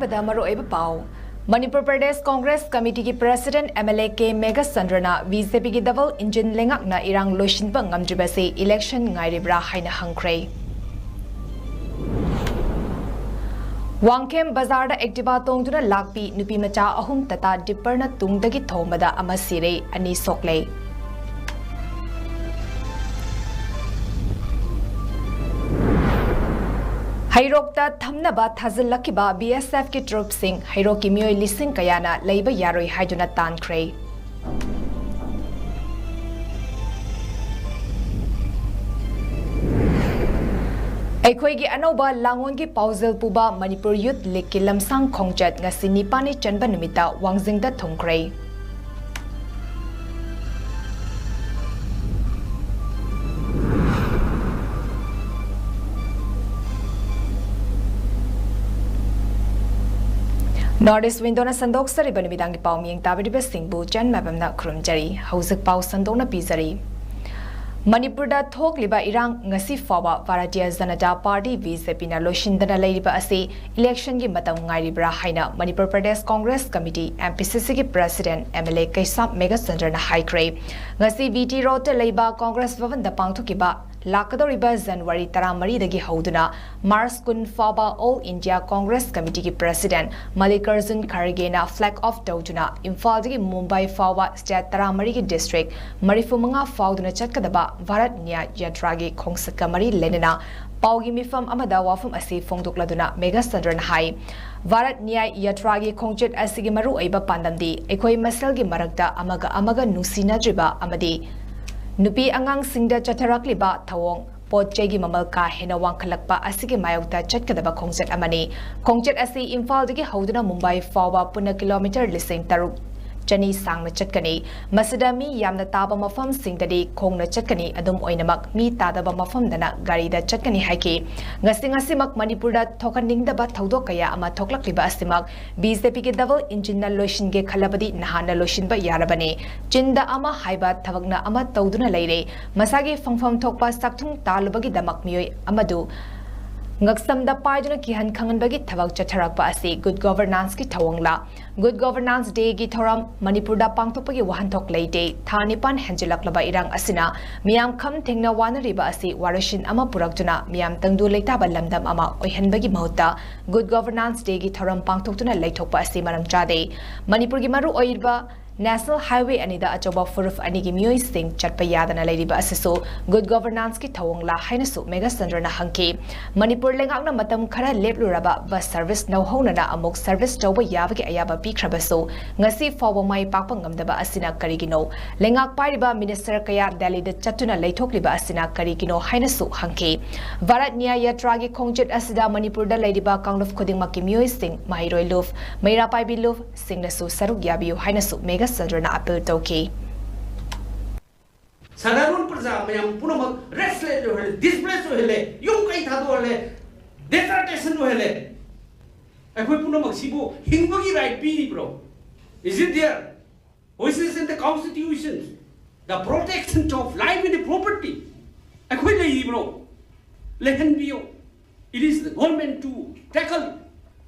अहमद मरोइब पाव मणिपुर प्रदेश कांग्रेस कमिटी की प्रेसिडेंट MLA 𝐾𝐄𝐳 BJP की डबल इंजिन लेंगकना इरांग लोइसिनबा ngamdribase election ngairibra haina hangkhre Wangkhem Bazar Activa तोंगदुना लाकपी नुपी मचा अहुम तता डिप्परना तुंगदगी थोमदा अमा सिरे अनि सोकले हैरोकता थमनबा थाजिल्लकिबा BSF की ट्रुप सिंह हैरोक की मियोय लिसिंग कयाना लैबा यारोय हाइदुना तानख्रे अखोई अनौबा लांगोन की पाउजल पुबा मणिपुर यूथ लीग की लमसांग खोंगचत ngasi निपानी चनबा नुमिता वांगजिंगदा थोंख्रे नॉर्थ ईस्ट विंडोना संदोक सरी बनुमिदांगी पाउ मियंग ताबिदिबे सिंगबु चन मैबमना खुरुमजरी हौजिक पाउ संदोना पीजरी Manipur थोकलिबा इरांग ngasi फावा Bharatiya Janata party BJP ना लोशिंदना लैरिबा असे इलेक्शन की मतम ngairibra हाइना मणिपुर प्रदेश कांग्रेस कमिटी MPCC की प्रेसिडेंट MLA 𝐾𝐳 ना हाइख्रे ngasi BT रोड लैबा कांग्रेस भवन द पांगथुकिबा लाकदोरिबा जनवरी 13 दगी हौदुना मार्च 10 फाबा ऑल इंडिया कांग्रेस कमिटी की प्रेसिडेंट मल्लिकार्जुन खड़गे ना फ्लैग ऑफ तौदुना इम्फाल दगी मुंबई फावा स्टेट 13 की डिस्ट्रिक्ट मरीफुमंगा फाउदुना चटकदबा भारत न्याय यात्रा की खोंगसक मरी लेना पाउगी मिफम अमदा वाफम असी फोंदोक्लदुना 𝐾𝐳 हाई भारत न्याय यात्रा की खोंगचत असिगी मरु अइबा पांदमदी एखोई मसल की मरकता अमगा नुसिनाद्रिबा अमदी नुपी अंगांग सिंगदा चथरकलिबा थवोंग पोटचेगी ममल का हेना वांखलकपा असिगे मायोक्ता चटकदबा खोंगचत अमनी खोंगचत असी इम्फाल दगी हौदुना मुंबई फावा पुना किलोमीटर लिसिंग तरुक चनी सांगना चटकनी मसदा मी यामना ताबा मफम सिंगददी खोंगना चटकनी अदुम ओइनमक मी तादबा मफमदना गारीदा चटकनी हाइकी ngasi मणिपुरदा थोकनिंगदबा थौदो कया अमा थोकलकलिबा असिमक BJP के डबल इंजिन लोइसिन के खलबदी नहाना लोइसिनबा यारबने चिंदा अमा हाइबा थवगना अमा तौदुना लैरे मसागे फंगफम थोकपा सक्थुंग तालुबगी दमक मियोय अमदु ngaksamda paiduna kihan khanganbagi thawak chatharaakpa ase good governance ki thawangla good governance day gi thoram manipurda pangthokpagi wahanthok leite thanipan henjilaklaba irang asina miyam kham thengna wanariba ase warashin ama puraktuna miyam tangdu leitaba lamdam ama oihanbagi mahutta good governance day gi thoram pangthoktuna leithokpa ase maram chade manipur gi maru oirba National Highway anida achoba furuf anigi miyoy sing chatpa yadana leiriba asiso good governance ki thawongla hainasu 𝐾𝐳 na hangki Manipur lengakna matam khara lepluraba bus service nauhona na amok service tawba yabagi ayaba pikhrabaso ngasi fawa mai pakpa ngamdaba asina karigino lengak pairiba minister kaya Delhi da chatuna leithokliba asina karigino hainasu hangki Bharat Nyaya Yatra gi khongjat asida Manipur da leiriba kangluf khudingma ki miyoy sing mahiroi luf meira paibi luf singnasu saruk yabiu hainasu 𝐾𝐳 na appeal toki साधारण प्रजा ma'am पुनमक restless हो हेले displace हो हेले yung kai thadu हेले desertation हो हेले अखोय पुनमक सिबु हिंगबगी राइट पीरी bro is it there voices in the constitution the protection of life and property अखोय लई ब्रो लेकिन बियो it is the government to tackle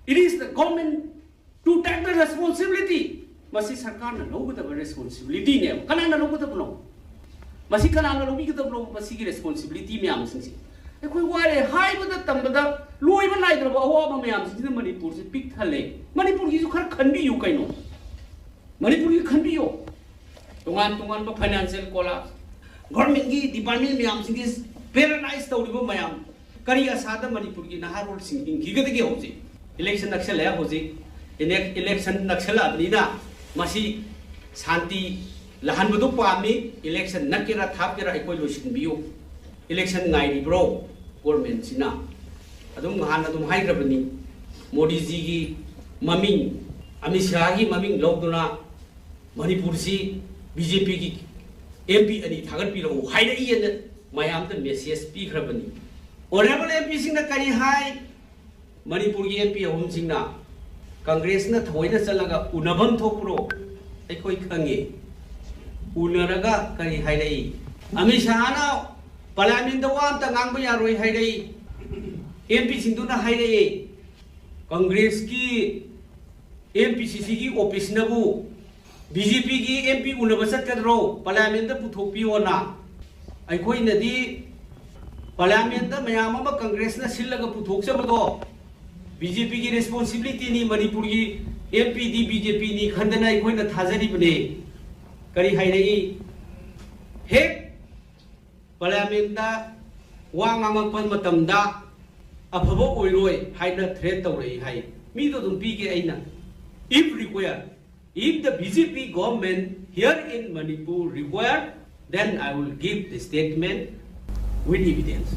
it is the government to take the responsibility मसी सरकार ना लोगों responsibility ने कनांग ना लोगों तब लो मसी कनांग ना लोगी तब लो मसी की responsibility में आम सिंसी ये कोई वाले हाई बता तम बता लोई बना इधर बाहुआ में आम सिंसी ना मणिपुर से पिक थले मणिपुर की जो खर खंडी यू कहीं नो मणिपुर की खंडी यो तुंगान पर financial collapse government की department में आम सिंसी paralyzed तो उड़ीबो में आम करी असादा मणिपुर की नहार रोड सिंगिंग की गति के होती election नक्शा ले होती election नक्शा लादनी ना मसी शांति लहनबदु पामी इलेक्शन नकेरा थापकेरा एकोय लोइसिनबियो इलेक्शन ngairibro गवर्नमेंट सिना अदुम हान अदुम हाइग्रबनी मोदी जी की ममिंग अमित शाह की ममिंग लौदुना मणिपुर से BJP की MP अनि थागत पिरो हाइरइयन मयाम त मेसेज पिख्रबनी ऑनरेबल MP सिंगना करी हाय मणिपुर की MP अहुम सिंगना कांग्रेस ना थोइना चलगा उनभम थोकरो एकोई खंगे उनरगा करी हाइरई अमित शाह ना पार्लियामेंट द वाम त ngang ba yaroi hairei MP सिंदुना हाइरई Congress की MPCC की ऑफिस नबू BJP की MP उन्नब चतकद्रो पार्लियामेंट पुथोकपियोना अखोई नदी पार्लियामेंट मयाम अमा कांग्रेस न सिल्लग पुथोकचबदो BJP की रिस्पांसिबिलिटी नि मणिपुर की MPD BJP नि खंदना अखोई न थाजरिबने करी हाइरई हेक पार्लियामेंट वांगांगपन मतमदा अफबो ओइरोय हाइना थ्रेट तौरई हाइ मी तो दुम पी के आइना if required, if the BJP government here in Manipur required, then I will give the statement with evidence.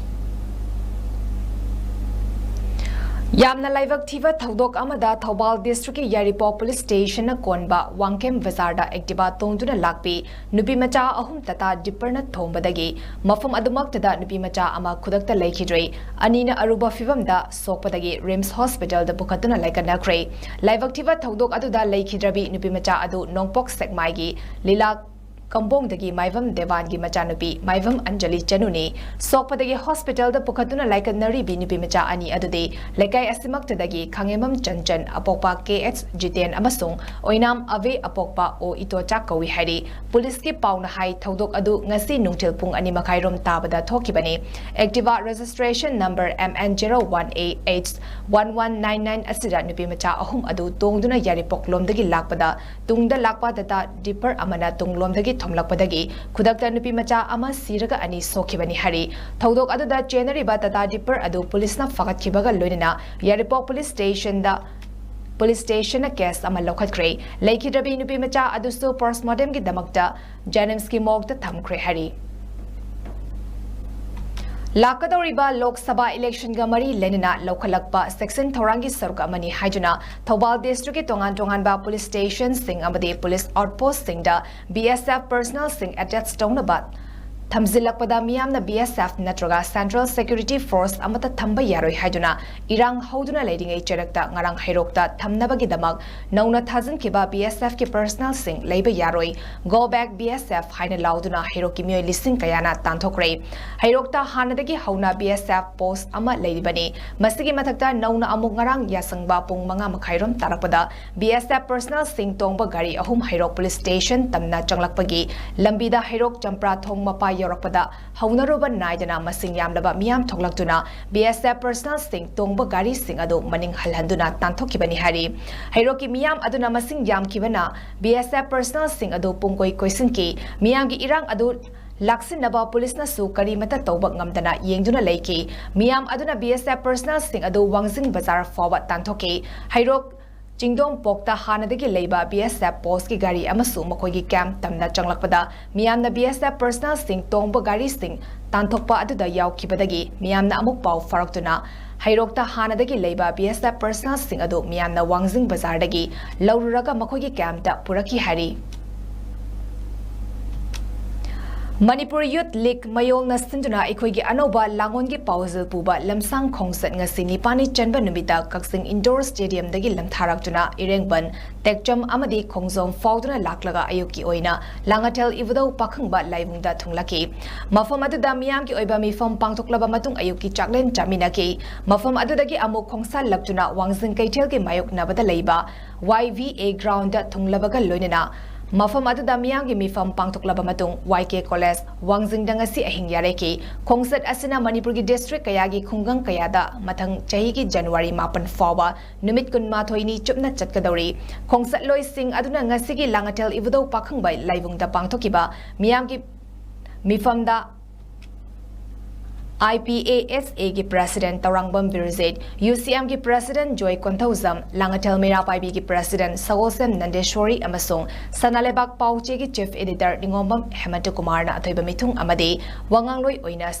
Yamna laibak thiva thodok amada Thobal district ki Yaripo police station na konba wangkem bazarda activa tongduna lakpi nupi macha ahum tata dipperna thombadagi mafam adumak tada nupi macha ama khudakta laikhidrei anina aruba fivamda sokpadagi Rims hospital da bukatuna laikanakre laibak thiva thodok aduda laikhidrabi nupi macha adu nongpok sekmaigi lila Kambong dagi Maivam Devan gi machanupi Maivam Anjali Chanuni Sokpadagi hospital da pukhatuna laikanari bi nupi macha ani adude laikai asimak tadagi Khangемam Chanchan apokpa 𝐃𝐄𝐃 amasung oinam ave apokpa o ito ꯆꯥꯛꯀꯧꯏ ꯍꯥꯏꯔꯤ ꯄꯨꯂꯤꯁꯀꯤ ꯄꯥꯎꯅ ꯍꯥꯏ ꯊꯧꯗꯣꯛ ꯑꯗꯨ ꯉꯁꯤ ꯅꯨꯡꯊꯤꯜ ꯄꯨꯡ 2:30 ꯇꯥꯕꯗ ꯊꯣꯛꯈꯤꯕꯅꯤ Activa registration number MN01AH1199 asida nupi macha ahum adu tongduna Yaripok lomdagi lakpada tungda lakpa data dipper amana tunglomdagi thomlakpadagi khudakta nupi macha ama siraga ani sokhibani hari thodok aduda chenariba tata dipper adu police na fagatkibaga loinina Yaripok police station na case ama lokhatkre laikhidrabi nupi macha adusu postmortem gi damakta Janims ki morgue ta thamkhre hari Lakadoriba Lok Sabha election ga mari lenina lokhalakpa section thorangi saruk amani haijuna Thobal district ki tongan ba police station sing amade police outpost sing da BSF personnel sing attached tongnabat Thamzilakpada miyamna BSF natraga Central Security Force amata thamba yaroi haiduna irang hoduna leidingai cherakta ngarang hairokta thamnabagi damak nauna thazin kiba BSF ki personnel sing leiba yaroi go back BSF haina lauduna hairoki mioi lising kayana tanthokre hairokta hanadagi hauna BSF post ama leidibani masigi mathakta nauna amuk ngarang yasangba pung 5:30 tarakpada BSF personnel sing tongba gari ahum hairok police station tamna changlakpagi lambida hairok champra thong mapa Yorakpada, Haunaruba Naidana Masing Yamlaba Miam Toklaktuna, BSF personnel sing Tongba Gari sing ado Maning Halhanduna Tantokibani Hari. Hiroki Miam Aduna Masing Yam Kivana, BSF personnel sing ado Pungkoi Koisinki, Miamgi Irang ado Laksin naba police na su kari mata tawbak ngamdana yengduna leiki, Miam aduna BSF personnel sing ado Wangzing Bazar forward Tantoki, Hirok Jingdong Pokta Hanadagi Leiba BSF post ki gari amasu makoigi camp tamna changlakpada miyamna BSF personnel sing tongba gari sing tanthokpa aduda yaukibadagi miyamna amuk pau faraktuna Hairokta Hanadagi Leiba BSF personnel sing adu miyamna Wangzing Bazar dagi laururaga makoigi camp da puraki hari Manipur Youth League Mayol na sinduna ikoigi anoba langongi pauzil puba lamsang khongsat ngasi nipani chanba numita kaksing indoor stadium dagi lamtharaktuna irengban tekcham amadi khongzom fauduna laklaga ayuki oina langatel ivudau pakhangba laibungda thunglaki mafam adu da miyam ki oiba mifam pangtoklaba matung ayuki chaklen chaminaki mafam adu dagi amuk khongsa laktuna Wangzing Kaitel ki mayok nabada leiba YVA ground da thunglabaga loinena Mafam adu damiyang gi mifam pangtoklaba matung 𝐌𝐾𝐂𝐿 Wangzing dangasi ahing yareki khongsat asina Manipur gi district kayagi khungang kayada mathang chahi gi January 9 fawa numit kunmathoi ni chupna chatkadori khongsat loi sing aduna ngasi gi langatel ivudau pakhang bai laibung da pangthokiba miyam gi mifam da IPASA ki President Tarangbam Birzet, UCM ki President Joy Konthauzam, Langatel Mirapaibi ki President Sagosem Nandeshwari amasung Sanalebak Pauche ki Chief Editor Ningombam Hematukkumar na athoiba mithung amade Wangangloi oina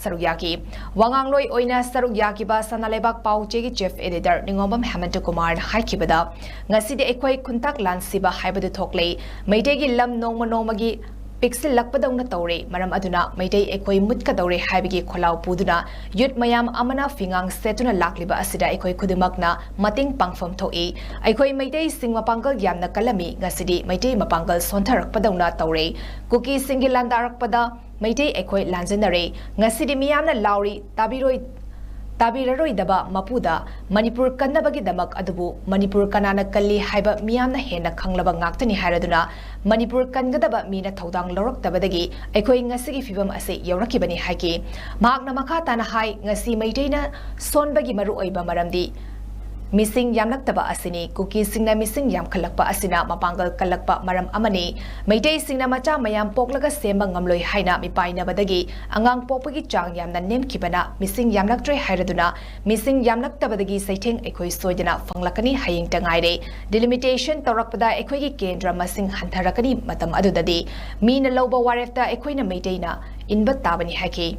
sarugyaki ba Sanalebak Pauche ki Chief Editor Ningombam Hematukkumar haikibada ngasidi ekhoi khuntak lansiba haibadu thoklei meitei gi lam nongmagi Pixel lakpadawna tawre maram aduna maitei ekoi mutka dawre haibigi kholau puduna youth mayam amana fingang setuna lakliba asida ekoi khudumakna mating pangfam thoi ekoi maitei singma pangal yamna kalami ngasidi maitei mapangal sontharak padawna tawre kuki singilandarak pada maitei ekoi lanjenare ngasidi miyamna lauri tabiroi ꯇꯥꯕꯤꯔꯔꯣꯏꯗꯕ ꯃꯄꯨꯗ Manipur ꯀꯟꯅꯕꯒꯤꯗꯃꯛ ꯑꯗꯨꯕꯨ ꯃꯅꯤꯄꯨꯔ ꯀꯅꯥꯅ ꯀꯜꯂꯤ ꯍꯥꯏꯕ ꯃꯤꯌꯥꯝꯅ ꯍꯦꯟꯅ ꯈꯪꯂꯕ ꯉꯥꯛꯇꯅꯤ ꯍꯥꯏꯔꯗꯨꯅ ꯃꯅꯤꯄꯨꯔ ꯀꯟꯒꯗꯕ ꯃꯤꯅ ꯊꯧꯗꯥꯡ ꯂꯧꯔꯛꯇꯕꯗꯒꯤ ꯑꯩꯈꯣꯏ ꯉꯁꯤꯒꯤ ꯐꯤꯚꯝ ꯑꯁꯤ ꯌꯧꯔꯛꯈꯤꯕꯅꯤ ꯍꯥꯏꯈꯤ ꯃꯍꯥꯛꯅ ꯃꯈꯥ ꯇꯥꯅ ꯍꯥꯏ ꯉꯁꯤ ꯃꯩꯇꯩꯅ ꯁꯣꯟꯕꯒꯤ ꯃꯔꯨꯑꯣꯏꯕ ꯃꯔꯝꯗꯤ ꯃꯤꯁꯤꯡ ꯌꯥꯝꯂꯛꯇꯕ ꯑꯁꯤꯅꯤ ꯀꯨꯀꯤꯁꯤꯡꯅ ꯃꯤꯁꯤꯡ ꯌꯥꯝꯈꯠꯂꯛꯄ ꯑꯁꯤꯅ ꯃꯄꯥꯡꯒꯜ ꯀꯜꯂꯛꯄ ꯃꯔꯝ ꯑꯃꯅꯤ ꯃꯩꯇꯩꯁꯤꯡꯅ ꯃꯆꯥ ꯃꯌꯥꯝ ꯄꯣꯛꯂꯒ ꯁꯦꯝꯕ ꯉꯝꯂꯣꯏ ꯍꯥꯏꯅ ꯃꯤꯄꯥꯏꯅꯕꯗꯒꯤ ꯑꯉꯥꯡ ꯄꯣꯛꯄꯒꯤ ꯆꯥꯡ ꯌꯥꯝꯅ ꯅꯦꯝꯈꯤꯕꯅ ꯃꯤꯁꯤꯡ ꯌꯥꯝꯂꯛꯇ꯭ꯔꯦ ꯍꯥꯏꯔꯗꯨꯅ ꯃꯤꯁꯤꯡ ꯌꯥꯝꯂꯛꯇꯕꯗꯒꯤ ꯁꯩꯊꯦꯡ ꯑꯩꯈꯣꯏ ꯁꯣꯏꯗꯅ ꯐꯪꯂꯛꯀꯅꯤ ꯍꯌꯦꯡꯇ ꯉꯥꯏꯔꯦ ꯗꯤꯂꯤꯃꯤꯇꯦꯁꯟ ꯇꯧꯔꯛꯄꯗ ꯑꯩꯈꯣꯏꯒꯤ ꯀꯦꯟꯗ꯭ꯔ ꯃꯁꯤꯡ ꯍꯟꯊꯔꯛꯀꯅꯤ ꯃꯇꯝ ꯑꯗꯨꯗꯗꯤ ꯃꯤꯅ ꯂꯧꯕ ꯋꯥꯔꯦꯞꯇ ꯑꯩꯈꯣꯏꯅ ꯃꯩꯇꯩꯅ ꯏꯟꯕ ꯇꯥꯕꯅꯤ ꯍꯥꯏꯈꯤ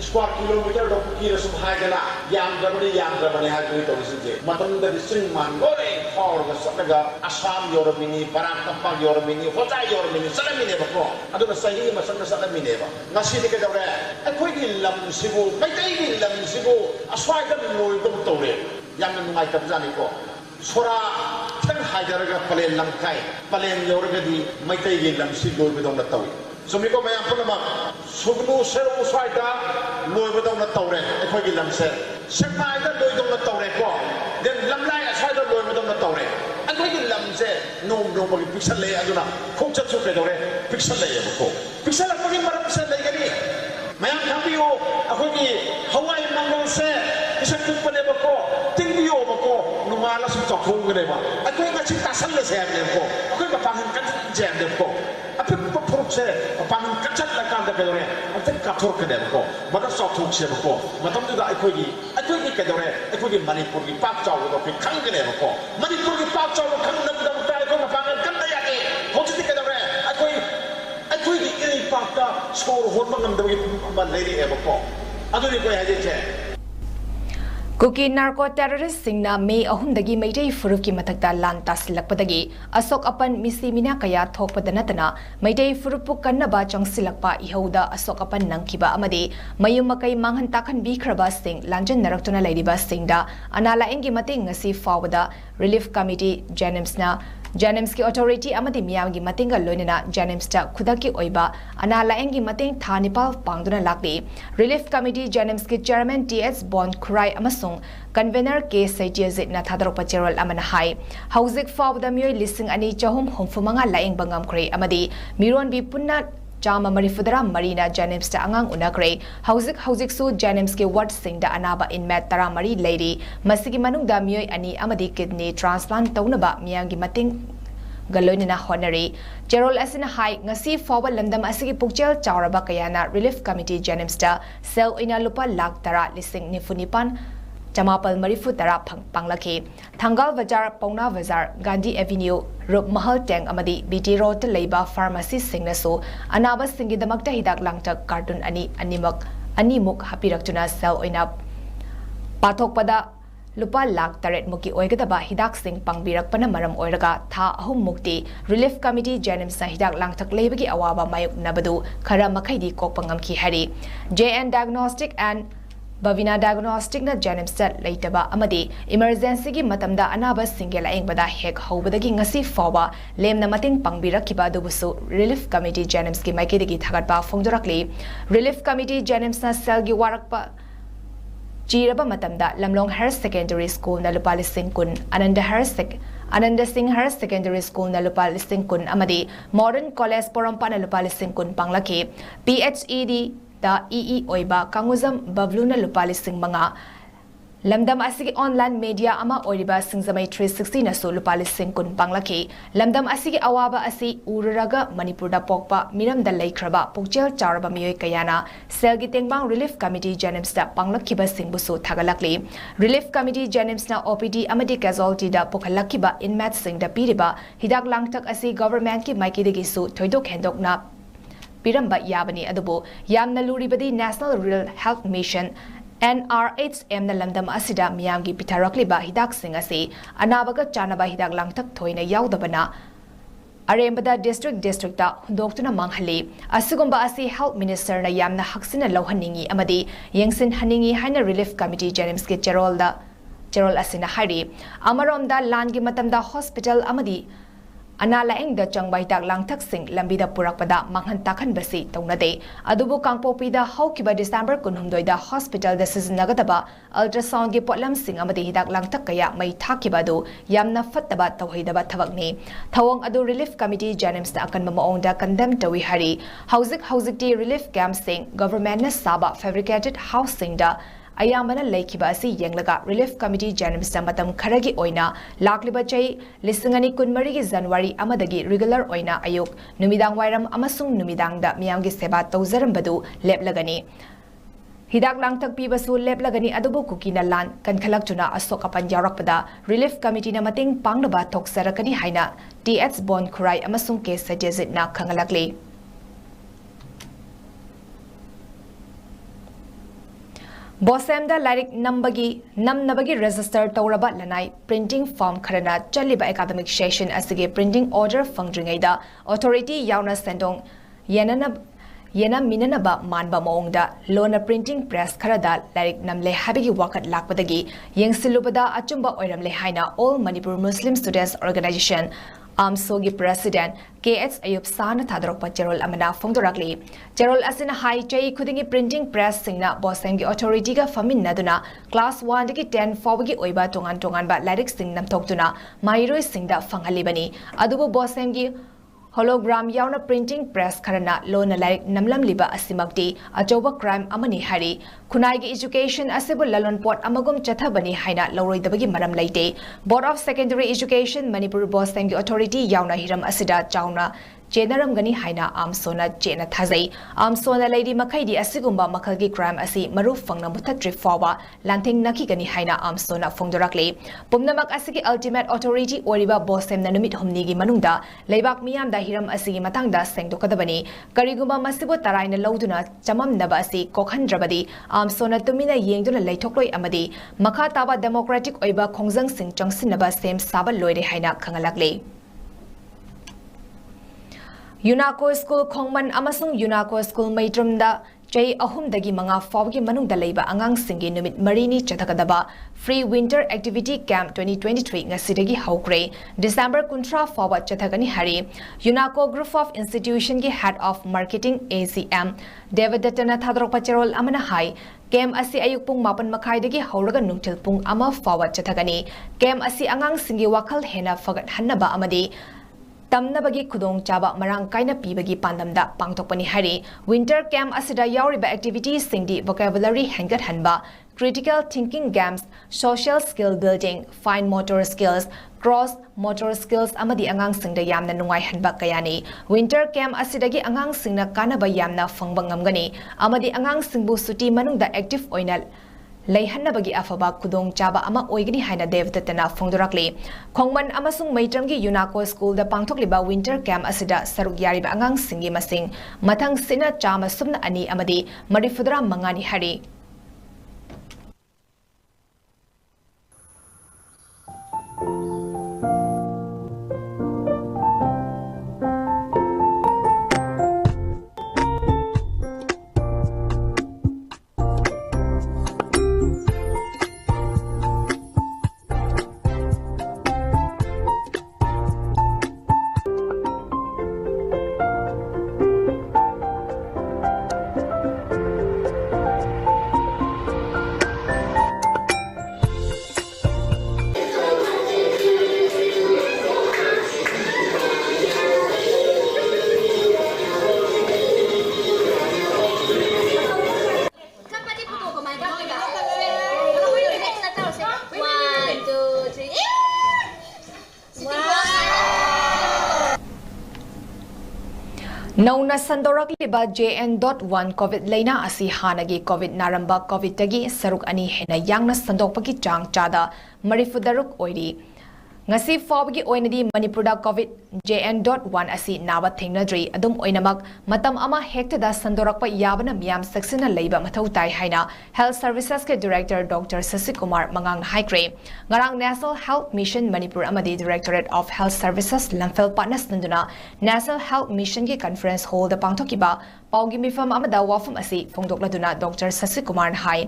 स्क्वायर किलोमीटर की रसम हाइजना यामद्रबनी हाइबनी तौसिजे मतमदा सिंग मानगोरे फावरगा सटगा असम योरमिनी पराकंपा योरमिनी होजा योरमिनी सलमिने बको अदुना सही मसंग सलमिने बा ngasi de kedawre akoi gi lam sibu maitai gi lam sibu aswai da loi dum tawre yamna nungai tabjani ko sora tang haidaraga palen lam kai palen yoraga di maitai gi lam si loi bedong na tawi sumi ko mayam puna ma sugnu seru swaida loi bedong na tawre akoi gi lam se sekmai da loi dong na tawre ko den lam lai aswai da loi bedong na tawre akoi gi lam se nom nom gi pixel le aduna khok chat su kedawre pixel le ko pixel ko gi maram se le gani mayam thambiyo akoi gi hawai mangal se isak tu pale bako tingbiyo bako numala su chokung gane ba akoi ga chita sal le se ne ko akoi ga pang kan jam de ko apik ko phuruk se pang kachat la kan da kedore atik ka thur kede ko mada sok thuk se ko matam du da akoi gi kedore akoi gi manipur gi pak chaw do ki khang gane ko manipur gi pak chaw khang na da ta ko na pang kan da ya ke hojiti kedore akoi gi iri pak ta score hon mangam da gi ma lady e ko adu ni ko ya je che Kuki narco terrorist singna May ahumdagi Meitei Furuf ki matakta lan tasilakpadagi asok apan misi mina kaya thokpadanatana Meitei Furupu kannaba changsilakpa ihauda asok apan nangkiba amadi mayum makai manghan takhan bikhraba sing lanjan naraktuna lairiba singda anala engi mating ngasi fawada relief committee Janims ki authority amadi miyam gi matinga loinena Janims ta khudaki oiba anala engi mating thanipal pangduna lakli relief committee Janims ki chairman TS Bond Kurai amasung convener 𝐾𝐂𝐲𝐶 na thadrokpa cherol amana hai hauzik fawda mioi lising ani chahum homfumanga laing bangam kre amadi miron bi punna Chama Marifudara Marina Janims ta angang unakre hauzik su Janims ke ward sing da anaba in mat tara mari lady masigi manung da mioi ani amadi kidney transplant taunaba miyangi mating galoinina honari Gerald asina hai ngasi forward lamdam asigi pukchel chawraba kayana relief committee Janims ta sel ina lupa lakh tara lising nifunipan Jamapal Marifu tara panglaki Thangal Bazar Pauna Bazar Gandhi Avenue Rup Mahal Tang amadi BT Road Leiba Pharmacy Singnasu Anaba Singidamakta Hidak Langtak Cartoon Animuk Hapiraktuna Sel Oina Pathokpada Lupa lakh taret muki oigadaba hidak sing pangbirakpana maram oiraga tha ahum mukti relief committee Janims na hidak langtak leibagi awaba mayuk nabadu khara makhaidi kokpangamki hari JN Diagnostic and Bavina Diagnostic na Janims ta leitaba amadi emergency gi matamda anaba single aengbada hek hobadagi ngasi fawa lemna mating pangbirakkiba dubusu relief committee Janims ki maikidagi thagatpa phongdorakli relief committee Janims na cell gi warakpa Jiraba matamda Lamlong Higher Secondary School na lupa lising kun Ananda Singh Higher Secondary School na lupa lising kun amadi Modern College Porompa na lupa lising kun panglaki PHED da EE oiba kanguzam bavlu na lupa lising mga Lamdam asigi online media ama oiriba singzamai 360 na so lupa lising kun panglaki Lamdam asigi awaba asi ururaga Manipur da pokpa miram da laikraba pukchel charaba miyoi kayana selgi tengbang relief committee Janims da panglakkiba singbusu thagalakli relief committee Janims na OPD amadi casualty da pokhalakkiba inmat sing da piriba hidak langtak asi government ki maikidigi su thoidok hendok na Piramba Yabani Adubo Yamna Luribadi National Rural Health Mission NRHM na lamdam asida miyamgi pitarakliba hidak singasi anabaga chanaba hidak langtak thoina yaudabana Arembada district ta hundoktuna manghali asigumba asi health minister na yamna haksina lohhaningi amadi yengsin haningi haina relief committee Janims ke Cherol asina hari Amaromda langi matamda hospital amadi ana laengda changbai dak langthaksing lambida purakpada manghan takhan basi taunade adubu kangpopi da haukiba December 19 da hospital da siznagadaba ultrasound gi potlam sing amadi hidak langthak kaya mai thakiba du yamna fattaba tawhidaba thabakni thawang adu relief committee janims da akan maong da condemn tawi hari hauzik ti relief camp sing government na saba fabricated housing da ayamana laikiba asi yenglaga relief committee janims da matam kharagi oina lakliba chai lisingani kunmari gi January amadagi regular oina ayuk numidang wairam amasung numidang da miyam gi seba tawzaram badu leplagani hidak langtak pibasu leplagani adubu kukina lan kankhalak tuna asok apan yarakpada relief committee na mating pangnaba thoksarakani haina TX Bond Khurai amasung case sajezit na khangalakli Bosemda Lyric Nambagi register Tauraba Lanai printing form Karana Chaliba academic session as the printing order Fangdringaida authority Yauna Sendong Yena Minanaba Manba Moongda Lona printing press Karada Lyric Namle Habigi Wakat Lakpadagi Yang Silubada Achumba Oiramle Haina All Manipur Muslim Students Organization Amsogi President 𝐾𝐄𝐯 Sana Thadrokpa Cherol Amana Fongdorakli Cherol Asina Hai Chai Kudingi printing press Singna Bosemgi authority ga Famin Naduna Class 1 diki 10 Fawagi Oiba Tongan ba Lyric Sing Namtoktuna Mairoi Singda Fangalibani Adubu Bosemgi hologram yauna printing press Karana Lona Lyric Namlam Liba Asimakti Ajoba crime Amani Hari Kunai education Asibu Lalon Port Amagum Chathabani Haina Loroi Dabagi Maram Laite Board of Secondary Education Manipur Bosemgi Authority Yauna Hiram Asida Chauna Jenaram Gani Haina Amsona Jena Thazai Amsona Lady Makaidi Asigumba Makalgi crime Asi Maru Fangna Mutatri Fawa Lanting Naki Gani Haina Amsona Fongdorakli Pumnamak Asigi Ultimate Authority Oriba Bosem Nanumit Humnigi Manungda Leibak Miyam da Hiram Asigi Matangda Sengdokadabani Karigumba Masibu Taraina Lauduna Chamam Nabasi Kokhandrabadi Amsona Tumina Yengduna Laitokloi Amadi Makataba Democratic Oiba Khongjang Sing Changsinaba Sem Saba Loire Haina Kangalakli UNACO School Khongman amasung UNACO School Maitramda Chai ahumdagi manga fawgi manungda leiba angang singi numit marini chathakadaba Free Winter Activity Camp 2023 ngasidagi haukre December kuntra forward chathagani hari UNACO Group of Institution gi Head of Marketing ACM Devadatana Thadrokpa Cherol amana hai Camp asi ayuk pung mapan makai dagi hauraga nungtil pung ama forward chathagani Camp asi angang singi wakal hena fagat hannaba amadi Tamnabagi Kudong Chaba Marang Kaina Pibagi Pandamda Pangtokpani Hari Winter Camp Asida Yauriba Activities Singdi Vocabulary Hangat Hanba Critical Thinking Games Social Skill Building Fine Motor Skills Cross Motor Skills Amadi Angang Singda Yamna Nungai Hanba Kayani Winter Camp Asidagi Angang Singna Kanaba Yamna Fangbangam Amadi Angang Singbu Suti Manungda Active Oinal Leihanabagi Afaba Kudong Chaba Ama Oigani Haina Devatatana Fongdorakli Khongman amasung Maitramgi UNACO School da Pangthokliba Winter Camp Asida Saruk Yariba Angang Singi Masing Mathang Sina Chama Sumna Ani Amadi Marifudra Mangani Hari Nauna Sandorakliba JN.1 COVID Laina Asi Hanagi COVID Naramba COVID Tagi Saruk Ani Hena Yangna Sandokpaki Chang Chada Marifudaruk Oidi Ngasi Fawgi Oinadi Manipurda COVID JN.1 Asi Naba Thingnadri Adum Oinamak Matam Ama Hektada Sandorakpa Yabana Miam Saxina Leiba Matautai Haina Health Services ke Director Dr. Sasikumar Mangang Haikre Ngarang National Health Mission Manipur Amadi Directorate of Health Services Lamphel Partners Nanduna National Health Mission ki Conference Hall the Pangtokiba ꯄꯥꯎꯒꯤ ꯃꯤꯐꯝ ꯑꯃꯗ ꯋꯥꯐꯝ ꯑꯁꯤ ꯐꯣꯡꯗꯣꯛꯂꯗꯨꯅ doctor ꯁꯁꯤꯀꯨꯃꯥꯔꯅ ꯍꯥꯏ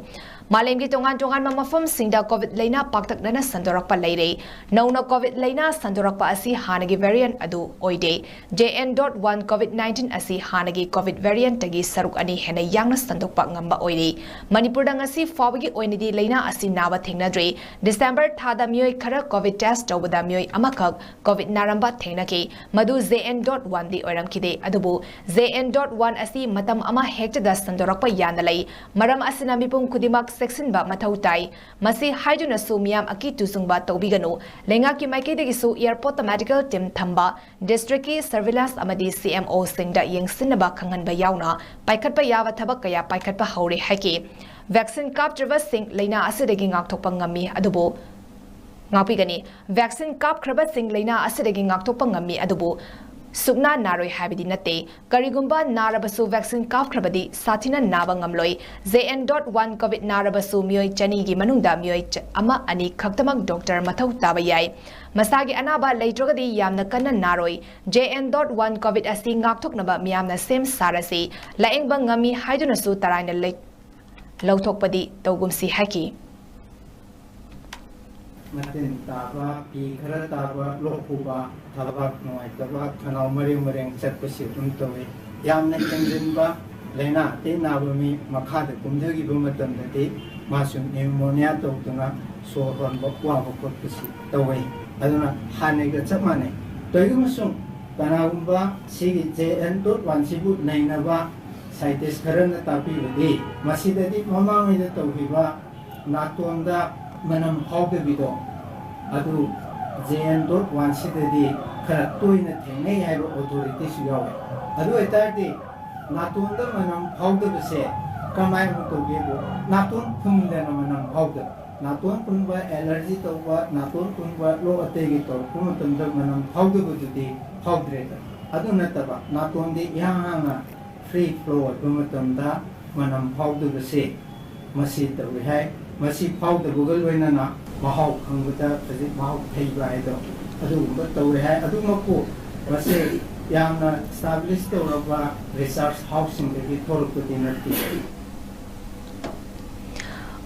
ꯃꯥꯂꯦꯝꯒꯤ ꯇꯣꯉꯥꯟ-ꯇꯣꯉꯥꯟꯕ ꯃꯐꯝꯁꯤꯡꯗ COVID ꯂꯩꯅꯥ ꯄꯥꯛꯇꯛꯅꯅ ꯁꯟꯗꯣꯔꯛꯄ ꯂꯩꯔꯦ ꯅꯧꯅ ꯀꯣꯚꯤꯗ ꯂꯩꯅꯥ ꯁꯟꯗꯣꯔꯛꯄ ꯑꯁꯤ ꯍꯥꯟꯅꯒꯤ ꯚꯦꯔꯤꯌꯦꯟꯠ ꯑꯗꯨ ꯑꯣꯏꯗꯦ JN.1 ꯀꯣꯚꯤꯗ-19 ꯑꯁꯤ ꯍꯥꯟꯅꯒꯤ ꯀꯣꯚꯤꯗ ꯚꯦꯔꯤꯌꯦꯟꯠꯇꯒꯤ ꯁꯔꯨꯛ ꯑꯅꯤ ꯍꯦꯟꯅ ꯌꯥꯡꯅ ꯁꯟꯗꯣꯛꯄ ꯉꯝꯕ ꯑꯣꯏꯔꯤ ꯃꯅꯤꯄꯨꯔꯗ ꯉꯁꯤ ꯐꯥꯎꯕꯒꯤ ꯑꯣꯏꯅꯗꯤ ꯂꯩꯅꯥ ꯑꯁꯤ ꯅꯥꯕ ꯊꯦꯡꯅꯗ꯭ꯔꯤ ꯗꯤꯁꯦꯝꯕꯔ ꯊꯥꯗ ꯃꯤꯑꯣꯏ ꯈꯔ ꯀꯣꯚꯤꯗ ꯇꯦꯁꯠ ꯇꯧꯕꯗ ꯃꯤꯑꯣꯏ ꯑꯃꯈꯛ ꯀꯣꯚꯤꯗ ꯅꯥꯔꯝꯕ ꯊꯦꯡꯅꯈꯤ ꯃꯗꯨ JN.1ꯗꯤ ꯑꯣꯏꯔꯝꯈꯤꯗꯦ ꯑꯗꯨꯕꯨ JN.1 ꯑꯁꯤ ꯃꯇꯝ ꯑꯃ ꯍꯦꯛꯇꯗ ꯁꯟꯗꯣꯔꯛꯄ ꯌꯥꯅ ꯂꯩ ꯃꯔꯝ ꯑꯁꯤꯅ ꯃꯤꯄꯨꯝ ꯈꯨꯗꯤꯡꯃꯛ ꯆꯦꯛꯁꯤꯟꯕ ꯃꯊꯧ ꯇꯥꯏ ꯃꯁꯤ ꯍꯥꯏꯗꯨꯅꯁꯨ ꯃꯤꯌꯥꯝ ꯑꯀꯤ ꯇꯨꯖꯨꯡꯕ ꯇꯧꯕꯤꯒꯅꯨ ꯂꯩꯉꯥꯛꯀꯤ ꯃꯥꯏꯀꯩꯗꯒꯤꯁꯨ ꯑꯦꯌꯔꯄꯣꯔꯠꯇ ꯃꯦꯗꯤꯀꯦꯜ ꯇꯤꯝ ꯊꯝꯕ ꯗꯤꯁꯇ꯭ꯔꯤꯛꯀꯤ ꯁꯔꯚꯤꯂꯥꯟꯁ ꯑꯃꯗꯤ CMOꯁꯤꯡꯗ ꯌꯦꯡꯁꯤꯟꯅꯕ ꯈꯪꯍꯟꯕ ꯌꯥꯎꯅ ꯄꯥꯏꯈꯠꯄ ꯌꯥꯕ ꯊꯕꯛ ꯀꯌꯥ ꯄꯥꯏꯈꯠꯄ ꯍꯧꯔꯦ ꯍꯥꯏꯈꯤ ꯚꯦꯛꯁꯤꯟ ꯀꯥꯞꯇ꯭ꯔꯤꯕꯁꯤꯡ ꯂꯩꯅꯥ ꯑꯁꯤꯗꯒꯤ ꯉꯥꯛꯊꯣꯛꯄ ꯉꯝꯃꯤ ꯑꯗꯨꯕꯨ ꯉꯥꯛꯄꯤꯒꯅꯤ ꯚꯦꯛꯁꯤꯟ ꯀꯥꯞꯈ꯭ꯔꯕꯁꯤꯡ ꯂꯩꯅꯥ ꯑꯁꯤꯗꯒꯤ ꯉꯥꯛꯊꯣꯛꯄ ꯉꯝꯃꯤ ꯑꯗꯨꯕꯨ ꯁꯨꯛꯅꯥ ꯅꯥꯔꯣꯏ ꯍꯥꯏꯕꯗꯤ ꯅꯠꯇꯦ ꯀꯔꯤꯒꯨꯝꯕ ꯅꯥꯔꯕꯁꯨ ꯚꯦꯛꯁꯤꯟ ꯀꯥꯞꯈ꯭ꯔꯕꯗꯤ ꯁꯥꯊꯤꯅ ꯅꯥꯕ ꯉꯝꯂꯣꯏ JN.1 ꯀꯣꯚꯤꯗ ꯅꯥꯔꯕꯁꯨ ꯃꯤꯑꯣꯏ 200ꯒꯤ ꯃꯅꯨꯡꯗ ꯃꯤꯑꯣꯏ 1-2 ꯈꯛꯇꯃꯛ ꯗꯣꯛꯇꯔ ꯃꯊꯧ ꯇꯥꯕ ꯌꯥꯏ ꯃꯁꯥꯒꯤ ꯑꯅꯥꯕ ꯂꯩꯇ꯭ꯔꯒꯗꯤ ꯌꯥꯝꯅ ꯀꯟꯅ ꯅꯥꯔꯣꯏ JN.1 ꯀꯣꯚꯤꯗ ꯑꯁꯤ ꯉꯥꯛꯊꯣꯛꯅꯕ ꯃꯤꯌꯥꯝꯅ ꯁꯦꯝ ꯁꯥꯔꯁꯤ ꯂꯥꯌꯦꯡꯕ ꯉꯝꯃꯤ ꯍꯥꯏꯗꯨꯅꯁꯨ ꯇꯔꯥꯏꯅ ꯂꯧꯊꯣꯛꯄꯗꯤ ꯇꯧꯒꯨꯝꯁꯤ ꯍꯥꯏꯈꯤ Matin taba, pi khara taba, lokhuba, thabak nuaitaba, khanau mareng chatpasi tawi yamna tengjenba lena te nabami makhada kumdhagiba matamdati masum pneumonia tawtuna so honba waba khotpasi tawi aduna hanega chapmane toigumasung kanagumba sigi JN.1 sibu nainaba scientist kharana tapibadi masidadi mamangida tawhiba natonda manam hawbebido adu JN.1 sidadi khara toina thengnei haiba authority su yawe adu etardi natonda manam hawdebase kamai mutobebo naton phumdena manam hawde naton punba allergy tawba naton punba lo ategi taw pumatamda manam hawdebududi hawdreda adu nataba natondi yahanga free flow pumatamda manam hawdebase masi tawi hai masi powder Google wenana mahau khangbuta taji mahau theiba aido adu ba tawi hai adu maku masi yamna establish tawraba research housing de thorpudi nati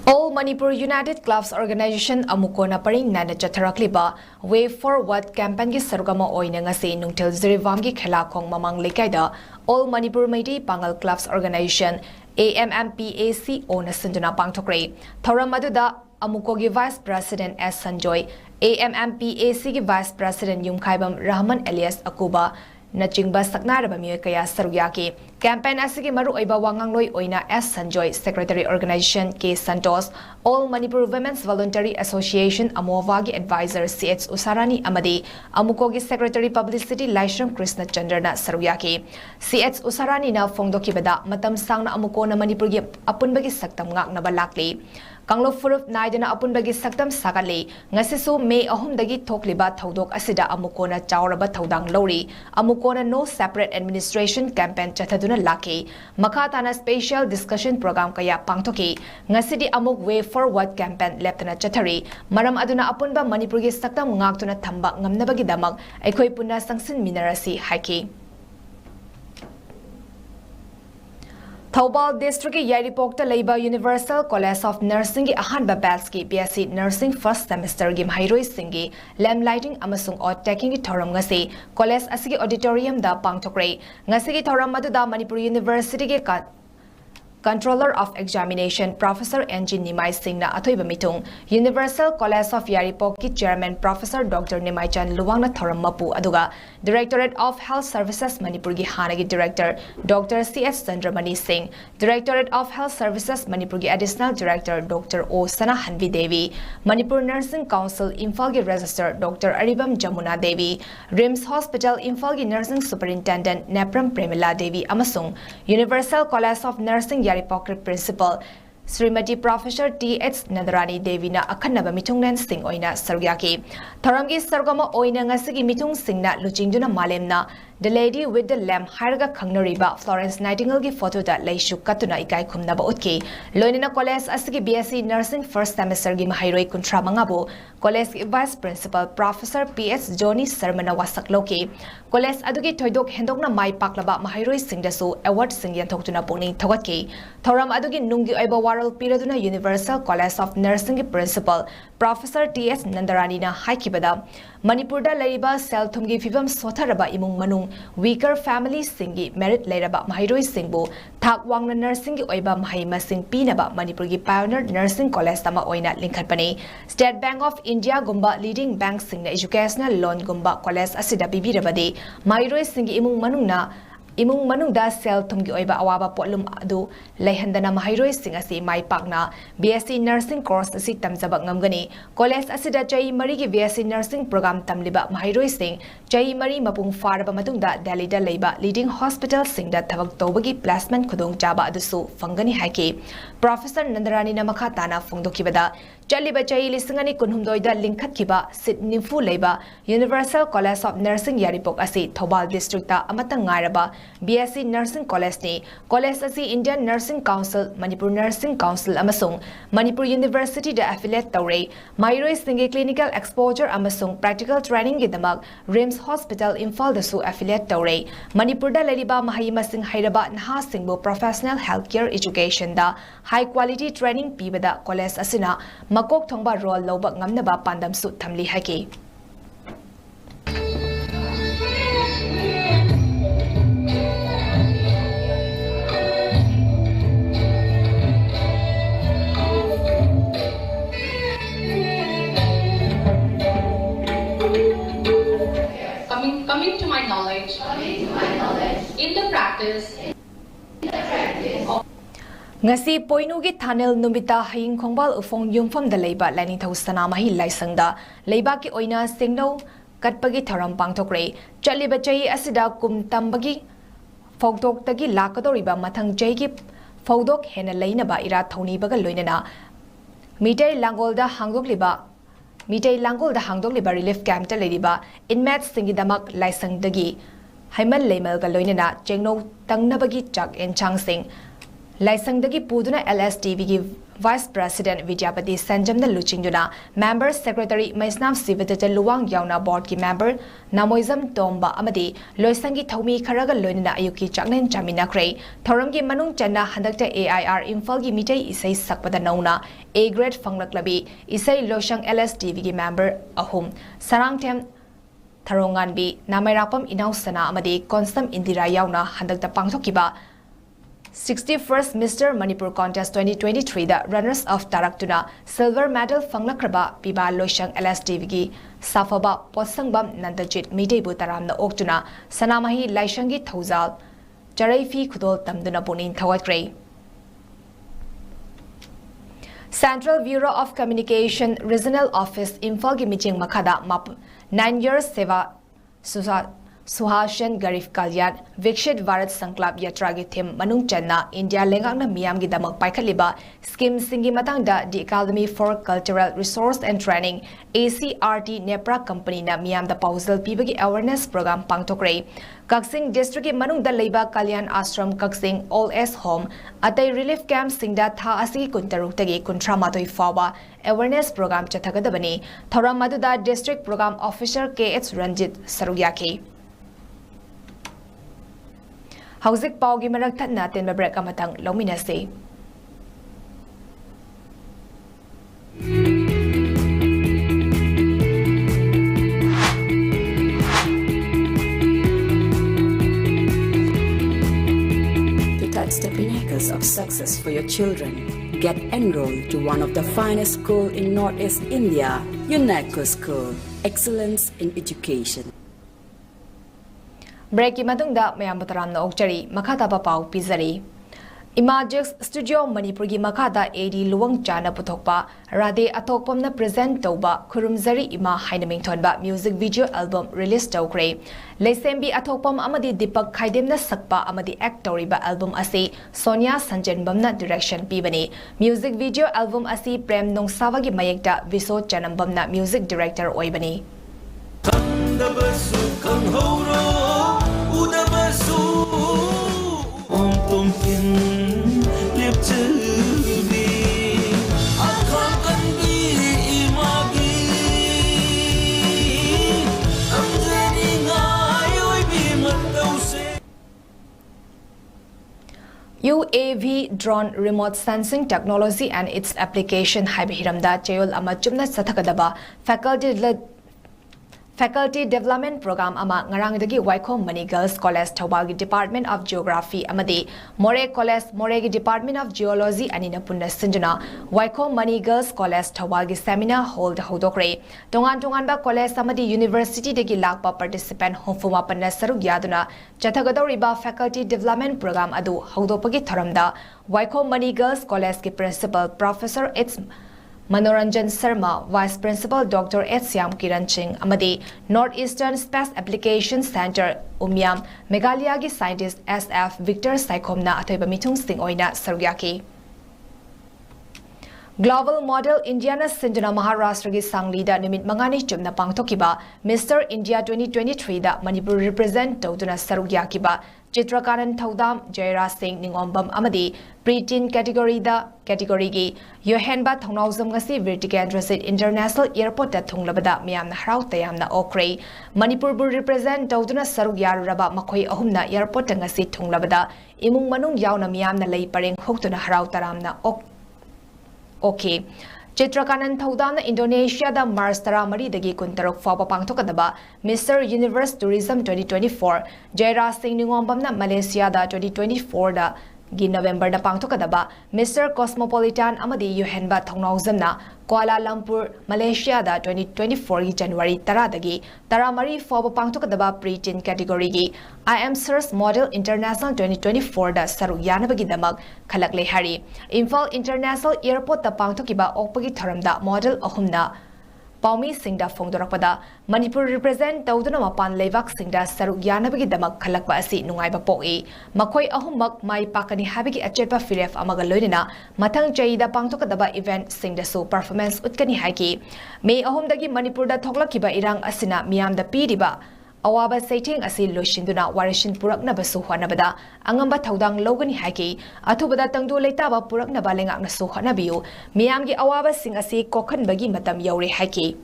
All Manipur United Clubs Organization amukona paring nana chatharakliba Way Forward campaign gi sarugama oina ngasi nungthil 𝐍𝐸 𝐾𝐿 mamang lekaida All Manipur Meitei Pangal Clubs Organization AMMPACO na sinduna pangthokre thoram aduda amukogi Vice President S Sanjoy AMMPAC gi Vice President 𝐂𝐿 Rahman alias Akuba nachingba saknaraba mioy kaya saruyaki campaign asigi maru oiba wangangloi oina S Sanjoy Secretary Organization K Santos All Manipur Women's Voluntary Association Amova gi Advisor 𝐶𝐻 amadi amukogi Secretary Publicity Laishram Krishna Chandrana saruyaki 𝐶𝐻 na fongdokibada matam sangna amukona Manipur gi apunbagi saktam ngaknaba lakli Kanglo Furup naidana apunbagi saktam sagale ngasisu May 3 dagi thokliba thodok asida amukona chawraba thodang lori amukona no separate administration campaign chathaduna laki makhatana special discussion program kaya pangthoki ngasidi amuk Way Forward campaign leptana chathari maram aduna apunba Manipur gi saktam ngaktuna thamba ngamnabagi damak aikhoi punna sangsin minarasi haiki Thobal District Yaripokta Leiba Universal College of Nursing ahanba batch ki BSc Nursing first semester gi mairoi singi lamplighting amasung or taking gi thoram ngasi college asigi auditorium da pangthokre ngasi gi thoram aduda Manipur University ge Controller of Examination Professor N.G. Nimai Singh na athoiba mitung Universal College of Yaripok ki Chairman Professor Dr. Nimai Chan Luwangna thoram mapu aduga Directorate of Health Services Manipur gi hanagi Director Dr. C.S. Chandramani Singh Directorate of Health Services Manipur gi Additional Director Dr. O. Sana Hanvi Devi Manipur Nursing Council Imphal gi Register Dr. Aribam Jamuna Devi RIMS Hospital Imphal gi Nursing Superintendent Nepram Premila Devi amasung Universal College of Nursing Yaripok Principal Srimati Professor T.H. Nadarani Devi na akhanaba mitungnen sing oina sarugyaki Tharamgi sargama oina ngasigi mitung singna luchingduna malemna The Lady with the Lamb hairaga khangnariba Florence Nightingale gi photo da leishu katuna ikai khumnaba utki loinina college asigi BSc nursing first semester gi mahairoi kuntra mangabu college gi vice principal professor PS Johnny Sermana wasak loki college adugi thoidok hendokna mai paklaba mahairoi singdasu award sing yanthokuna pungning thogatki thoram adugi nunggi oiba waral piraduna Universal College of Nursing gi principal Professor TS Nandarani na haikibada Manipur da leriba sel thumgi fibam sotharaba imung manung weaker families singi merit leraba mahairoi singbu thak wangna nursing gi oiba mahai masing pinaba Manipur gi pioneer nursing college tama oina linkhatpani State Bank of India gumba leading bank singna educational loan gumba college asida bibirabadi mahairoi singi imung manungda sel thumgi oiba awaba potlum adu leihandana mahairoi sing asi mai pakna BSc nursing course asi tamjaba ngamgani college asida chai mari gi BSc nursing program tamliba mahairoi sing chai mari mapung faraba matungda Delhi da leiba leading hospital singda thabak tawbagi placement khudong chaba adusu fangani haiki Professor Nandarani na makhatana phongdokibada Chaliba chai lisingani kunhumdoi da linkhatkiba sit nimfu leiba Universal College of Nursing Yaripok asi Thobal district ta amata ngairaba BSc Nursing College ni College asi Indian Nursing Council Manipur Nursing Council amasung Manipur University da affiliate tawrei mairoi singi clinical exposure amasung practical training gi damak RIMS Hospital Imphal da su affiliate tawrei Manipur da leriba mahai masing hairaba nha singbo professional healthcare education da high quality training pibada college asina makok thongba role loba ngamnaba pandam su thamli haki Coming to my knowledge, in the practice ngasi poinugi thanel numita haing khongbal ufong yumfam da leiba lani thosana mahi laisangda leiba ki oina singno katpagi tharam pangthokre chaliba chai asida kum tambagi fogdok tagi lakadoriba mathang chai gi fogdok hena leinaba ira thoni baga loinana mitai langolda hangdokliba relief camp ta leriba inmates singidamak laisang dagi haiman leimal ga loinana chengno tangnabagi chak enchang sing laisang dagi puduna LSTV gi Vice President Vidyapati Sanjamna Luchingduna Member Secretary Maisnam Sivitata Luwang Yauna Board ki Member Namoizam Tomba Amadi Loisangi Thomi Kharaga Loinana Ayuki Chaknen Chaminakre Thoramgi Manung Channa Handakta AIR Imphal gi Mitai Isai Sakpada Nauna A grade Fanglaklabi Isai Loshang LSTV gi Member Ahum Sarangtem Tharonganbi Namairapam Inausana Amadi Konstam Indira Yauna Handakta Pangthokiba 61st Mr. Manipur Contest 2023 da runners of Taraktuna silver medal fanglakraba piba loishang LSTV gi safaba posangbam nandajit mideibu taramna oktuna sanamahi laishangi thouzal charaifi khudol tamduna punin thawatkrei Central Bureau of Communication Regional Office Imphal gi miching makhada 9 years seva Suhashan Garif Kalyan Vikshit Bharat Sanklap Yatra gi theme manung channa India lengakna miyam gi damak paikhaliba scheme singi matangda the Academy for Cultural Resource and Training ACRT Nepra company na miyam da pausal pibagi awareness program pangtokrai Kaksing district gi manung da leiba Kalyan Ashram Kaksing All As Home atai relief camp singda tha asigi kuntaruk tagi kuntramatoi fawa awareness program chathagadabani thoram maduda district program officer KH Ranjit Sarugyaki Hauzik paugi marak thatna ten break amatang lominase To touch the pinnacles of success for your children, get enrolled to one of the finest schools in Northeast India, UNESCO School, Excellence in Education. Break madungda mayam bataramna okchari makhata ba pau pizari Imagex Studio Manipur gi makhada AD Luwang Chana puthokpa Rade Atokpamna present tawba Khurumzari Ima Hainaming thonba music video album release tawkre Leisembi Atokpam amadi Deepak Khaidemna sakpa amadi act tawriba album asi Sonia Sanjanbamna direction pibani music video album asi Prem Nongsawa gi mayekta Viso Chanambamna music director oibani udabasu tom tin lip chbi akham kan bi imagi amjani ngai oi bi mandau se UAV drone remote sensing technology and its application haibihiramda chayol ama chumna sathakadaba faculty development program ama ngarangdagi 𝐌𝐶𝐲 Girls College Thawbalgi Department of Geography amadi More College Moregi Department of Geology anina punna sinjana 𝐌𝐶𝐲 Girls College Thawbalgi seminar hall da hodokre tongan ba college amadi university degi lakpa participant homfuma panna saruk yaduna chathagadoriba faculty development program adu hodopagi tharamda 𝐌𝐶𝐲 Girls College ki principal Professor Manoranjan Sharma, Vice Principal Dr. 𝐂𝐲𝐸𝐻 amadi Northeastern Space Application Center Umyam Meghalaya gi scientist SF Victor Saikhomna athoiba mithung sing oina sarugyaki Global Model Indiana Sindhana Maharashtra gi Sanglida nimit mangani chumna pangthokiba Mr. India 2023 da Manipur represent tawduna sarugyakiba Chitrakaran Thaudam Jaira Singh Ningombam amadi pre-teen category gi Yohenba Thongnawzam ngasi Vertical Transit International Airport da thunglabada miyamna harau tayamna okre Manipur bu represent tawduna sarugyaraba makhoi ahumna airport ngasi thunglabada imung manung yauna miyamna lei pareng hoktuna harau taramna Okay. Chitrakanan Thaudamna Indonesia da Mars Taramari dagi kuntarok faba pangthokadaba Mr. Universe Tourism 2024 Jaira Singh Ningombamna Malaysia da 2024 da gi November da pangthokadaba Mr. Cosmopolitan amadi Yohenba Thongnawzamna Kuala Lumpur Malaysia da 2024 gi January 10 dagi Taramari faba pangthokadaba pre-teen category gi I am Sirs Model International 2024 da saruk yanabagi damak khalakle hari Imphal International Airport da pangthokiba okpagi tharamda model ahumna Paumi Singda Fongdorakpada Manipur represent tawduna mapan leivak Singda saruk yanabagi damak khalakba asi nungaiba poi makhoi ahumak mai pakani habigi achetpa firef amaga loinina mathang chaida pangthokadaba event Singda so performance utkani haiki May ahumdagi Manipur da thoklakiba irang asina miyamda piriba Awaba Saiting asi Loshinduna Warishin Puraknabasu Hanabada, Angamba Taudang Logani Haki, Atubada Tangdu Letaba Puraknaba Lengak Nasu Hanabiu, Miamgi Awaba Sing asi Kokan Bagi Matam Yauri Haki.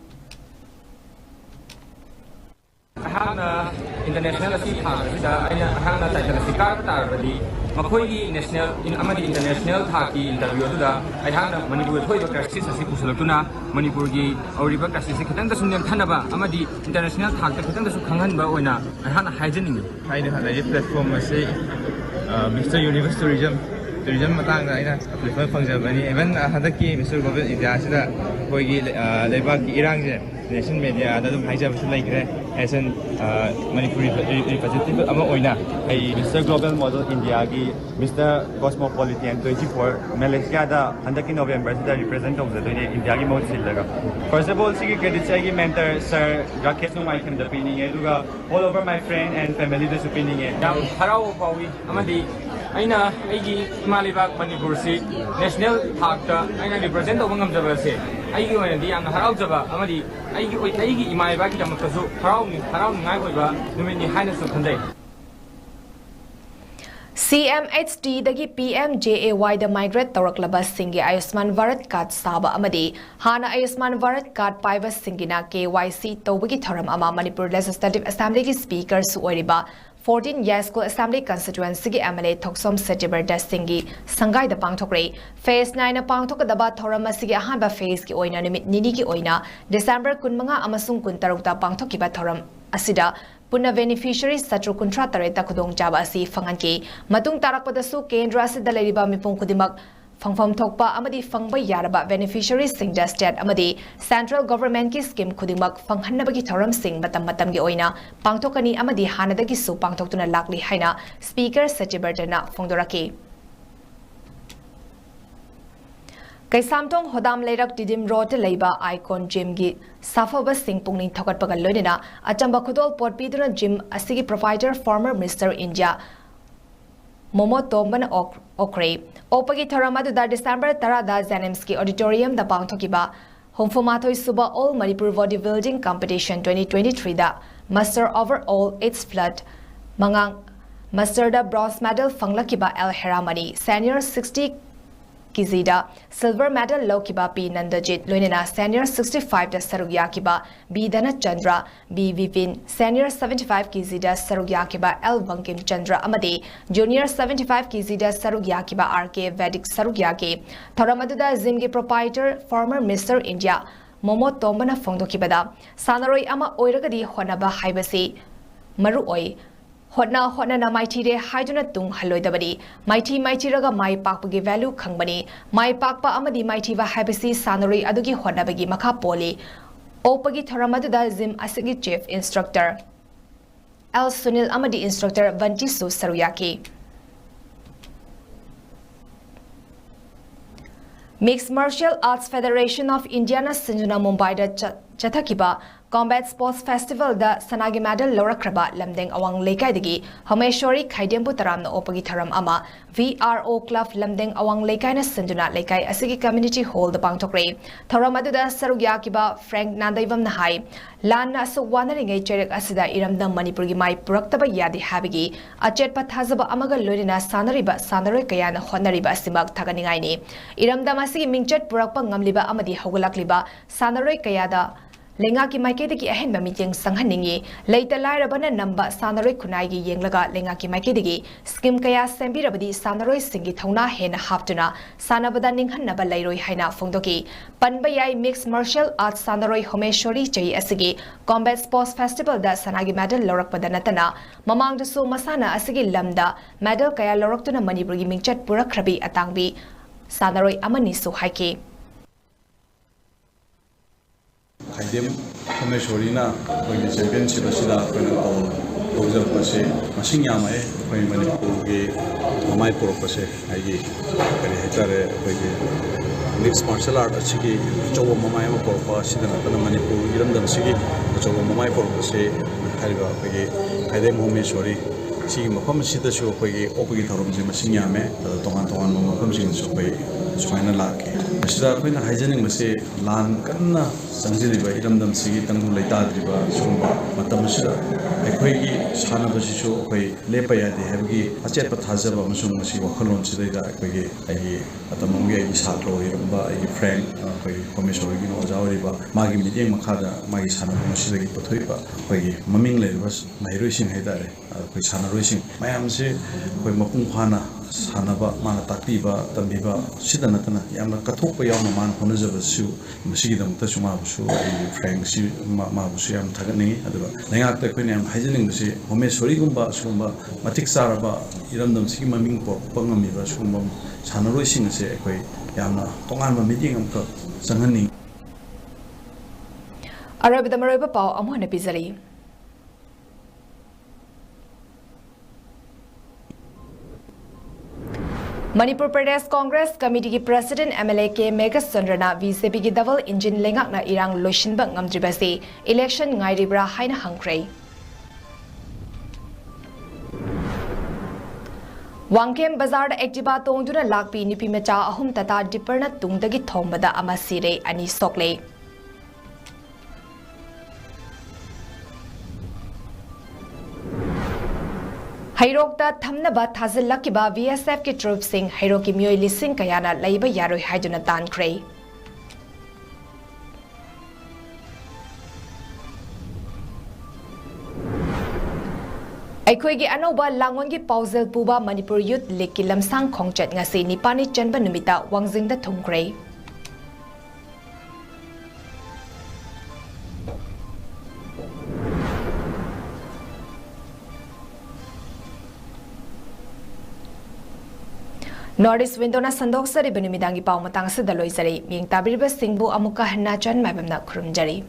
Ahana international asi tha da aina ahana title asi kar tar badi makhoi gi national in amadi international tha ki interview da ahana manipur thoi ba crisis asi pusultuna manipur gi auriba crisis khitang da sunyam thanaba amadi international tha ta khitang da su khanghan ba oina ahana haijening haina hana ye platform asi Mr. Universe Tourism matang da aina prefer pangjabani even hadaki Mr. Global India sida koi gi lebak gi irang je nation media da dum haijab su laikre as an Manipuri representative ama oina ai Mr. Global Model India gi Mr. Cosmopolitan 24 Malaysia da handaki November da represent of the India gi mod silaga first of all sigi credit sai gi mentor sir 𝐶𝐻𝐸 the pinning eduga all over my friend and family the pinning yam harau pawi amadi aina aigi Malibak Manipur si national thakta aina represent of ngamjaba se aigi oina di am harau jaba amadi aigi imai ba ki damaktasu harau ngai oiba numini haina su khandai CMHT dagi PMJAY da migrate tawraklaba singi Ayushman Bharat card saba amadi hana Ayushman Bharat card paiba singina KYC tawbagi tharam ama Manipur Legislative Assembly gi speaker su oiriba 14 years school assembly constituency gi MLA Thoksom Setibar Dasingi Sangai da pangthokre phase 9 na pangthokadaba thoram asigi ahanba phase ki oina nimit nini ki oina December 15 amasung 16 ta pangthokiba thoram asida punna beneficiaries satru kuntra tareta khudong jaba asi fanganki matung tarakpada su kendra asida leriba mipung kudimak Fangfam Thokpa amadi fangba yaraba beneficiaries sing state amadi central government ki scheme khudingmak fanghanabagi thoram sing matam gi oina pangthokani amadi hanadagi su pangthoktuna lakli haina speaker Sachibartana Fongdoraki Kaisamtong Hodam Leirak Didim Road Leiba Icon Gym gi Safaba Singh Pungning Thokatpaga loinina achamba khudol potpiduna gym asigi provider former Minister India Momo Tomban Okre Opagi Taramadu da December Tarada Zanemski Auditorium da Pangthokiba Homfomatoi Suba All Manipur Bodybuilding Competition 2023 da Master Overall It's Flood Mangang Masterda bronze medal fanglakiba 𝐿 senior 60 kg silver medal lokiba P Nandajit loinena senior 65 da sarugyakiba B Dhanachandra B Vipin senior 75 kg da sarugyakiba L Bankim Chandra amadi junior 75 kg da sarugyakiba RK Vedic sarugyaki Thoramaduda 𝐍𝐴𝐕 proprietor former Mr India Momo Tombana Fongdokibada Sanaroi ama oiragadi honaba haibasi maruoi Hotna maithire haiduna tung haloidabadi maithi raga mai pakpagi value khangbani mai pakpa amadi maithi ba habasi sanaroi adugi hotnabagi makha poli opagi thoramadda gym asigi chief instructor L Sunil amadi instructor Vanti Su Saruyaki Mixed Martial Arts Federation of India na Sinjuna Mumbai da Chathakiba Combat Sports Festival da Sanagi Medal Lorakraba Lamdeng Awang Lekai Homeshori Khaidembu Taram na Opagi Taram Ama VRO Club Lamdeng Awang Lekai na Sinjuna Lekai Asigi Community Hall da Pangtokre Thoramadu da Sarugyakiba Frank Nandaivam Nahai Lan na Asukwana Ringay Cherik Asida Iramda Manipurgi Mai Puraktaba Yadi Habigi Achet Pathazaba Amaga Lurina Sanariba Sanare Kayana Honariba Simbag Taganingayni Iramda Masigi Mingchet Purakpa Ngamliba Amadi Hogulakliba Sanare Kayada Lenga ki maike ki ahen meeting sanghaningi leita lairabana namba sanaroi khunai gi yenglaga lenga ki maike gi scheme kaya sembirabadi sanaroi singi thona hena haftuna sanabada ninghanaba lairoi haina fongdoki panbayai mixed martial arts sanaroi homeshori chai asigi combat sports festival da sanagi medal lorakpada natana mamang da so masana asigi lamda medal kaya loraktuna manipur gi mingchat purakrabi atangbi sanaroi amani so haike Khaidem Homeshorina when the championship asida when pase masing yamae when Manipur ge Mamai Poro pase aigi kare hetare when mixed martial art asigi chobo Mamai ma Poro asida na Manipur iramdam sigi chobo Mamai Poro pase hariba ge Khaidem Homeshori si mafam sida shu ge opagi thorom je masing yame tongan mafam sing su China laki. Masida koi na hygienic mase lan kanna sangjiri ba iramdam sigi tanghu leita driba sumba matam masida ekoi gi sana basisho koi lepa ya de hebgi achet pathaja ba masung masi wakhalon sidai da ekoi gi ai atamong gi ai sakro iramba ai friend koi commission gi no jawri ba magi meeting makhada magi sana masida gi pathoi ba koi maming le bas mairoi sing haidare koi sana roi sing mayam se koi mapung khana Sanaba mana taktiba tambiba sida natana yamna kathokpa yawna man honajaba su masigidam ta suma su ai frank si ma su yam thagani aduba lengak ta koine yam hygienic base homeshori gumba sumba matik saraba iramdam sigi maming por pangami ba sumba sanaroi sing se koi yamna tongan ma meeting am ka sanghani Arabida maroba pau amhona pizari Manipur Pradesh Congress Committee ki President MLA K Megas Chandrana BJP ki double engine lengak na irang loishinba ngamdribasi election ngairibra haina hangkrei Wangkem Bazar da Activa tongduna lakpi nipi mecha ahum tata diparna tungdagi thombada ama sire ani sokle Hairokta thamnaba thazilakkiba VSF ki troops sing Hairoki mioi lising kayana laiba yaroi haiduna tankhrei Aikoigi anoba langongi pausel puba Manipur Youth League ki lamsang khongchat ngasi nipani chanba numita wangjingda thungkrei Northeast Windona Sandok Sari Benimidangi Pau Matang Sidaloisari, Ming Tabiriba Singbu Amuka Hana Jan Mabamna Kurumjari.